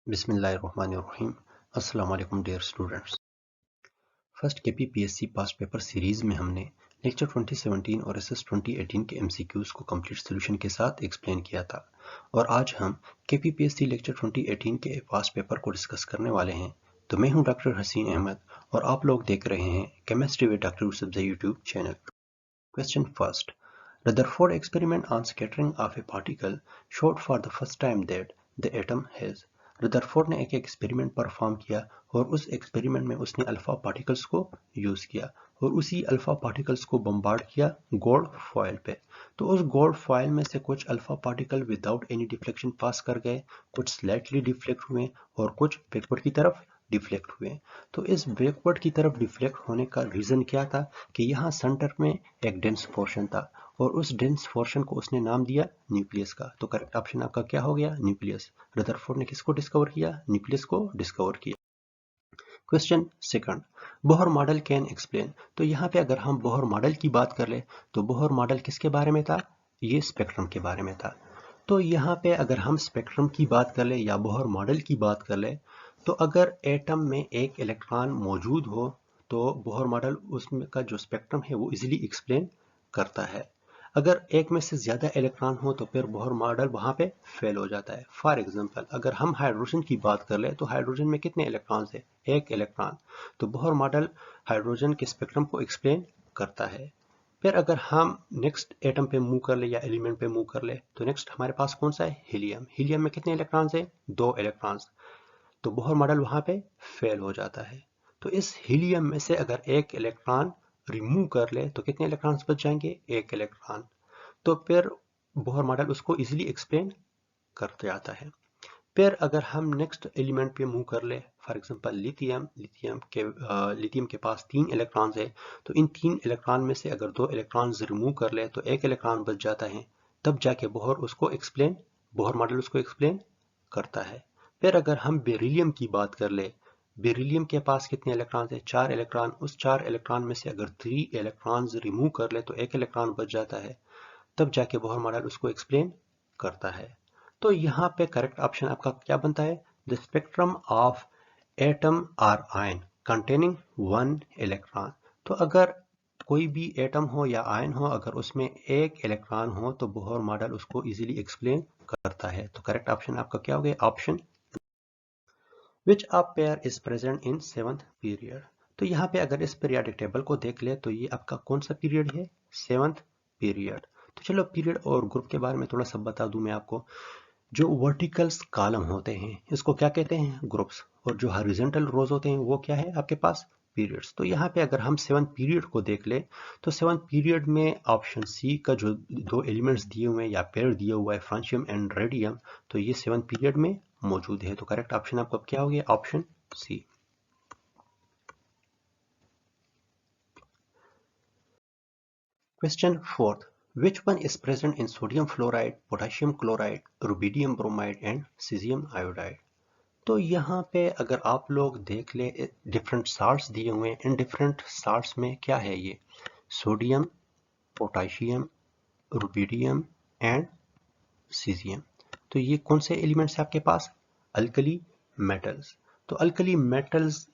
बिस्मिल्लाहिर्रहमानिर्रहीम। अस्सलाम वालेकुम dear students. First KPPSC past paper series में हमने लेक्चर 2017 और एसएस 2018 के एमसीक्यूज को कंप्लीट सॉल्यूशन के साथ एक्सप्लेन किया था और आज हम केपीपीएससी लेक्चर 2018 के पास्ट पेपर को डिस्कस करने वाले हैं। तो मैं हूं डॉक्टर हसीन अहमद और आप लोग देख रहे हैं chemistry with doctor Yusuf YouTube channel. Question first, Rutherford experiment on scattering of a particle showed for the first time that the atom has। Rutherford ने एक एक्सपेरिमेंट परफॉर्म किया और उस एक्सपेरिमेंट में उसने अल्फा पार्टिकल्स को यूज किया और उसी अल्फा पार्टिकल्स को बम्बार्ड किया गोल्ड फॉयल पे। तो उस गोल्ड फॉयल में से कुछ alpha particle without any deflection pass कर गए, कुछ स्लाइटली डिफ्लेक्ट हुए और कुछ बैकवर्ड की तरफ डिफ्लेक्ट हुए। तो इस बैकवर्ड की तरफ डिफ्लेक्ट होने का रीजन क्या था कि यहाँ सेंटर में एक डेंस पोर्शन था और उस डेंस पोर्शन को उसने नाम दिया न्यूक्लियस का। तो करेक्ट ऑप्शन आपका क्या हो गया? न्यूक्लियस। रदरफोर्ड ने किसको डिस्कवर किया? न्यूक्लियस को डिस्कवर किया। Question second, Bohr model can explain. तो यहाँ पे अगर हम बोहर मॉडल की बात कर ले तो बोहर मॉडल किसके बारे में था? ये स्पेक्ट्रम के बारे में था। तो यहाँ पे अगर हम स्पेक्ट्रम की बात कर ले या बोहर मॉडल की बात कर ले तो अगर एटम में एक इलेक्ट्रॉन मौजूद हो तो बोहर मॉडल उसमें का जो स्पेक्ट्रम है वो इजीली एक्सप्लेन करता है। अगर एक में से ज्यादा इलेक्ट्रॉन हो तो फिर बोहर मॉडल वहां पे फेल हो जाता है। फॉर एग्जांपल अगर हम हाइड्रोजन की बात कर ले तो हाइड्रोजन में कितने इलेक्ट्रॉन है? एक इलेक्ट्रॉन। तो बोहर मॉडल हाइड्रोजन के स्पेक्ट्रम को एक्सप्लेन करता है। फिर अगर हम नेक्स्ट एटम पे मूव कर ले या एलिमेंट पे मूव कर ले तो नेक्स्ट हमारे पास कौन सा है? हीलियम। हीलियम में कितने इलेक्ट्रॉन्स है? दो इलेक्ट्रॉन्स। तो बोहर मॉडल वहां पे फेल हो जाता है। तो इस हीलियम में से अगर एक इलेक्ट्रॉन रिमूव कर ले तो कितने इलेक्ट्रॉन्स बच जाएंगे? एक इलेक्ट्रॉन। तो फिर बोहर मॉडल उसको इजीली एक्सप्लेन कर जाता है। फिर अगर हम नेक्स्ट एलिमेंट पे मूव कर ले, फॉर एग्जांपल लिथियम। लिथियम के पास 3 इलेक्ट्रॉन्स है। तो इन 3 इलेक्ट्रॉन में से अगर 2 इलेक्ट्रॉन्स रिमूव कर ले तो एक इलेक्ट्रॉन बच जाता है। तब जाके बोहर मॉडल उसको एक्सप्लेन करता है। फिर अगर हम बेरिलियम की बात कर ले, बेरिलियम के पास कितने इलेक्ट्रॉन है? 4 इलेक्ट्रॉन। उस 4 इलेक्ट्रॉन में से अगर 3 इलेक्ट्रॉन्स रिमूव कर ले तो एक इलेक्ट्रॉन बच जाता है। तब जाके बोहर मॉडल उसको एक्सप्लेन करता है। तो यहाँ पे करेक्ट ऑप्शन आपका क्या बनता है? The spectrum of atom or ion containing 1 electron. तो अगर कोई भी एटम हो या आयन हो, अगर उसमें एक इलेक्ट्रॉन हो तो बोहर मॉडल उसको इजीली एक्सप्लेन करता है। तो करेक्ट ऑप्शन आपका क्या हो गया? Option. Which of pair is present in 7th period. तो यहाँ पे अगर इस पीरियोडिक टेबल को देख ले तो ये आपका कौन सा पीरियड है? 7th period. तो चलो पीरियड और ग्रुप के बारे में थोड़ा सा बता दूं मैं आपको। जो वर्टिकल्स कॉलम होते हैं इसको क्या कहते हैं? ग्रुप्स। और जो हॉरिजॉन्टल रोज होते हैं वो क्या है आपके पास? पीरियड्स। तो यहाँ पे अगर हम 7th पीरियड को देख ले तो 7th पीरियड में ऑप्शन सी का जो दो एलिमेंट्स दिए हुए हैं या पेयर दिया हुआ है, फ्रांशियम एंड रेडियम, तो ये 7th पीरियड में मौजूद है। तो करेक्ट ऑप्शन आपका क्या हो गया? Option C. Question fourth, which one is present in sodium fluoride, potassium chloride, rubidium bromide and cesium iodide। तो यहाँ पे अगर आप लोग देख ले डिफरेंट साल्ट्स दिए हुए हैं। इन डिफरेंट साल्ट्स में क्या है? ये sodium, potassium, rubidium and caesium. तो ये कौन से एलिमेंट्स हैं आपके पास? Alkali metals. तो अल्कली मेटल्स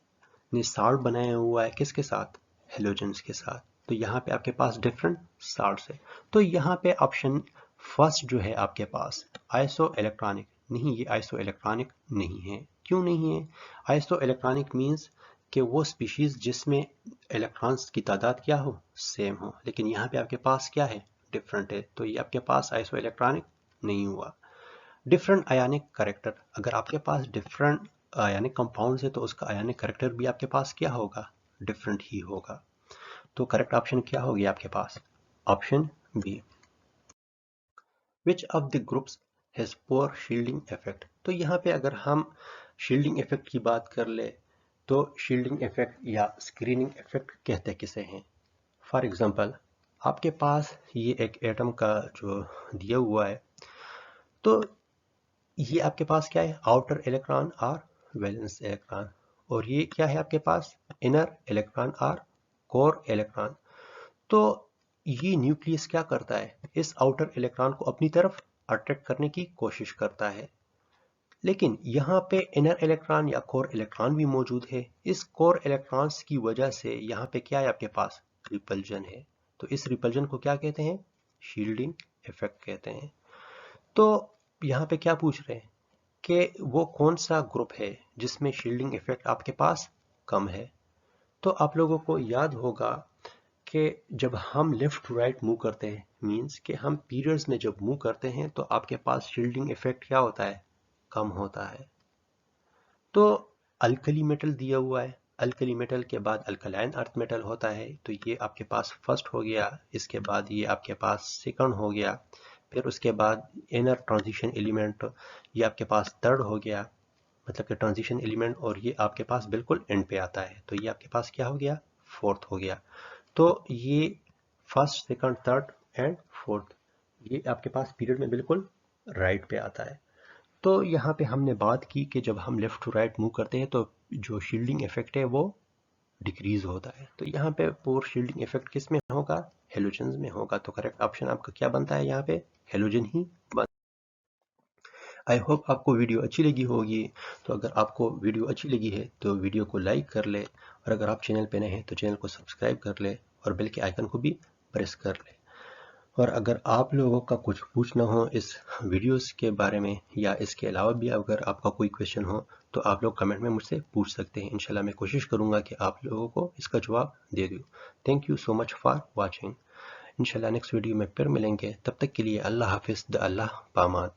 ने साल्ट बनाया हुआ है किसके साथ? हेलोजेंस के साथ। तो यहाँ पे आपके पास डिफरेंट साल्ट्स है। तो यहाँ पे ऑप्शन फर्स्ट जो है आपके पास आइसो इलेक्ट्रॉनिक, नहीं ये आइसो इलेक्ट्रॉनिक नहीं है। क्यों नहीं है? आइसो इलेक्ट्रॉनिक मीन्स कि वो स्पीशीज जिसमें इलेक्ट्रॉन्स की तादाद क्या हो? सेम हो। लेकिन यहाँ पे आपके पास क्या है? डिफरेंट है। तो ये आपके पास आइसो इलेक्ट्रॉनिक नहीं हुआ। डिफरेंट आयनिक करेक्टर, अगर आपके पास डिफरेंट आयनिक कंपाउंड्स है तो उसका आयनिक करेक्टर भी आपके पास क्या होगा? डिफरेंट ही होगा। तो करेक्ट ऑप्शन क्या होगी आपके पास? Option B. Which of the groups has poor shielding effect. तो यहाँ पे अगर हम शील्डिंग इफेक्ट की बात कर ले तो शील्डिंग इफेक्ट या स्क्रीनिंग इफेक्ट कहते किसे हैं? फॉर एग्जांपल आपके पास ये एक एटम का जो दिया हुआ है, तो ये आपके पास क्या है? आउटर इलेक्ट्रॉन और वैलेंस इलेक्ट्रॉन। और ये क्या है आपके पास? इनर इलेक्ट्रॉन और कोर इलेक्ट्रॉन। तो ये न्यूक्लियस क्या करता है? इस आउटर इलेक्ट्रॉन को अपनी तरफ अट्रैक्ट करने की कोशिश करता है। लेकिन यहाँ पे इनर इलेक्ट्रॉन या कोर इलेक्ट्रॉन भी मौजूद है। इस कोर इलेक्ट्रॉन्स की वजह से यहाँ पे क्या है आपके पास, रिपल्जन है। तो इस रिपल्जन को क्या कहते हैं, शील्डिंग इफेक्ट कहते हैं। तो यहाँ पे क्या पूछ रहे हैं कि वो कौन सा ग्रुप है जिसमें शील्डिंग इफेक्ट आपके पास कम है। तो आप लोगों को याद होगा कि जब हम लेफ्ट टू राइट मूव करते हैं, मींस कि हम पीरियड्स में जब मूव करते हैं तो आपके पास शील्डिंग इफेक्ट क्या होता है, कम होता है। तो अल्कली मेटल दिया हुआ है, अल्कली मेटल के बाद अल्कलाइन अर्थ मेटल होता है, तो ये आपके पास फर्स्ट हो गया, इसके बाद ये आपके पास सेकंड हो गया, फिर उसके बाद इनर ट्रांजिशन एलिमेंट ये आपके पास थर्ड हो गया, मतलब कि ट्रांजिशन एलिमेंट, और ये आपके पास बिल्कुल एंड पे आता है, तो ये आपके पास क्या हो गया, फोर्थ हो गया। तो ये first second third and fourth ये आपके पास पीरियड में बिल्कुल राइट पे आता है। तो यहाँ पे हमने बात की कि जब हम लेफ्ट टू राइट मूव करते हैं तो जो शील्डिंग इफेक्ट है वो डिक्रीज होता है। तो यहाँ पे पोर शील्डिंग इफेक्ट किस में होगा, हेलोजन में होगा। तो करेक्ट ऑप्शन आपका क्या बनता है यहाँ पे, हेलोजन ही बनता है। आई होप आपको वीडियो अच्छी लगी होगी। तो अगर आपको वीडियो अच्छी लगी है तो वीडियो को लाइक कर ले, और अगर आप चैनल पे नए हैं तो चैनल को सब्सक्राइब कर ले और बेल के आइकन को भी प्रेस कर ले। और अगर आप लोगों का कुछ पूछना हो इस वीडियोस के बारे में या इसके अलावा भी अगर आपका कोई क्वेश्चन हो तो आप लोग कमेंट में मुझसे पूछ सकते हैं। इंशाल्लाह मैं कोशिश करूंगा कि आप लोगों को इसका जवाब दे दूं। Thank you so much for watching. इंशाल्लाह नेक्स्ट वीडियो में फिर मिलेंगे, तब तक के लिए अल्लाह हाफिज़, द अल्लाह पामाद।